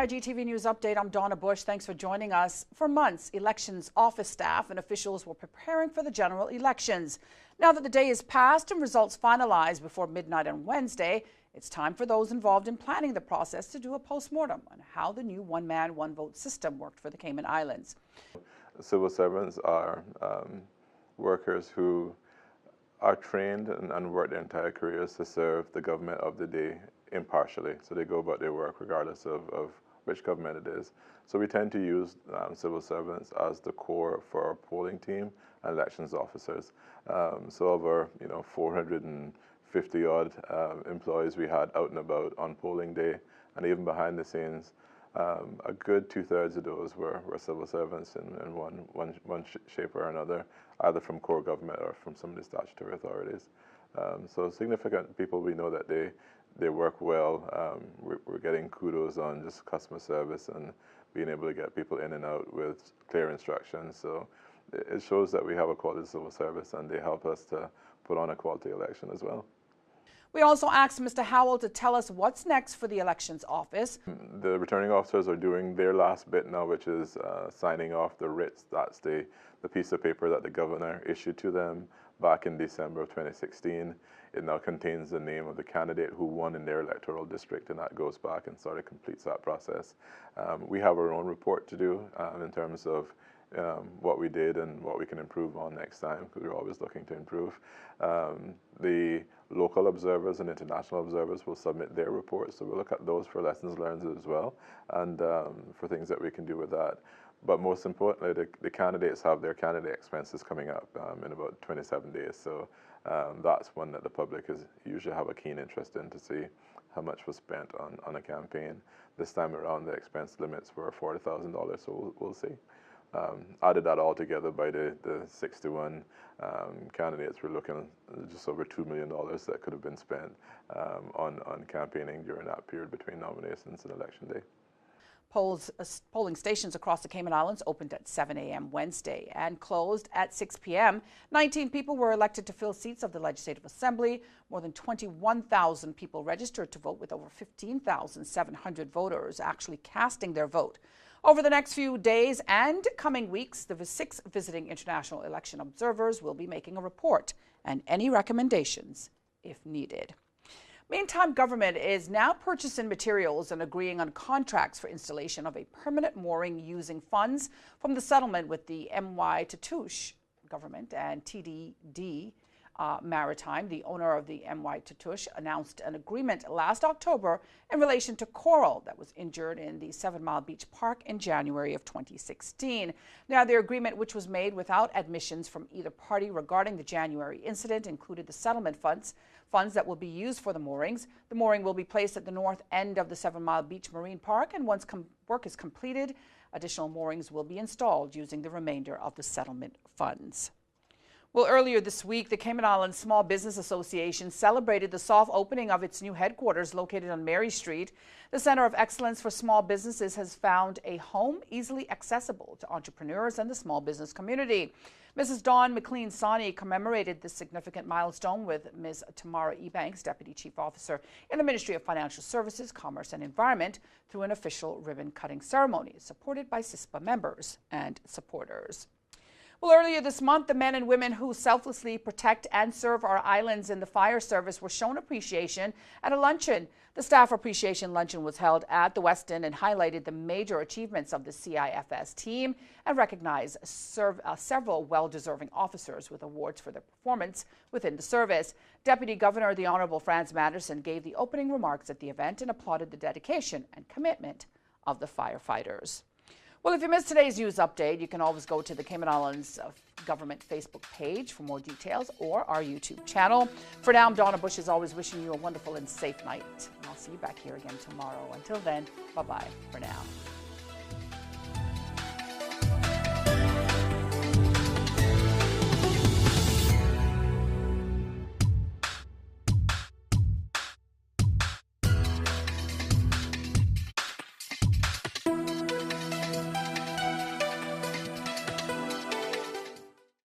CIGTV News Update. I'm Donna Bush. Thanks for joining us. For months, elections office staff and officials were preparing for the general elections. Now that the day is past and results finalized before midnight on Wednesday, it's time for those involved in planning the process to do a postmortem on how the new one-man, one-vote system worked for the Cayman Islands. Civil servants are workers who are trained and work their entire careers to serve the government of the day impartially. So they go about their work regardless of which government it is. So we tend to use civil servants as the core for our polling team and elections officers. So of our 450 odd employees we had out and about on polling day, and even behind the scenes, a good 2/3 of those were civil servants in one shape or another, either from core government or from some of the statutory authorities. So significant people, we know that they work well. We're getting kudos on just customer service and being able to get people in and out with clear instructions. So it shows that we have a quality civil service, and they help us to put on a quality election as well. We also asked Mr. Howell to tell us what's next for the elections office. The returning officers are doing their last bit now, which is signing off the writs. That's the piece of paper that the governor issued to them back in December of 2016. It now contains the name of the candidate who won in their electoral district, and that goes back and sort of completes that process. We have our own report to do in terms of what we did and what we can improve on next time, because we're always looking to improve. The local observers and international observers will submit their reports, so we'll look at those for lessons learned as well, and for things that we can do with that. But most importantly, the candidates have their candidate expenses coming up in about 27 days, so that's one that the public is usually have a keen interest in, to see how much was spent on a campaign. This time around, the expense limits were $40,000, so we'll see. Added that all together by the 61 candidates, we're looking at just over $2 million that could have been spent on campaigning during that period between nominations and election day. Polling stations across the Cayman Islands opened at 7 a.m. Wednesday and closed at 6 p.m. 19 people were elected to fill seats of the Legislative Assembly. More than 21,000 people registered to vote, with over 15,700 voters actually casting their vote. Over the next few days and coming weeks, the 6 visiting international election observers will be making a report and any recommendations if needed. Meantime, government is now purchasing materials and agreeing on contracts for installation of a permanent mooring using funds from the settlement with the MY Tatoosh government and TDD Maritime. The owner of the MY Tatoosh announced an agreement last October in relation to coral that was injured in the 7 Mile Beach Park in January of 2016. Now, the agreement, which was made without admissions from either party regarding the January incident, included the settlement funds that will be used for the moorings. The mooring will be placed at the north end of the 7 Mile Beach Marine Park, and once work is completed, additional moorings will be installed using the remainder of the settlement funds. Well, earlier this week, the Cayman Islands Small Business Association celebrated the soft opening of its new headquarters located on Mary Street. The Center of Excellence for Small Businesses has found a home easily accessible to entrepreneurs and the small business community. Mrs. Dawn McLean-Sani commemorated this significant milestone with Ms. Tamara Ebanks, Deputy Chief Officer in the Ministry of Financial Services, Commerce and Environment, through an official ribbon-cutting ceremony supported by CISPA members and supporters. Well, earlier this month, the men and women who selflessly protect and serve our islands in the fire service were shown appreciation at a luncheon. The Staff Appreciation Luncheon was held at the Westin and highlighted the major achievements of the CIFS team and recognized several well-deserving officers with awards for their performance within the service. Deputy Governor the Honorable Franz Manderson gave the opening remarks at the event and applauded the dedication and commitment of the firefighters. Well, if you missed today's news update, you can always go to the Cayman Islands Government Facebook page for more details, or our YouTube channel. For now, I'm Donna Bush, as always, wishing you a wonderful and safe night. And I'll see you back here again tomorrow. Until then, bye-bye for now.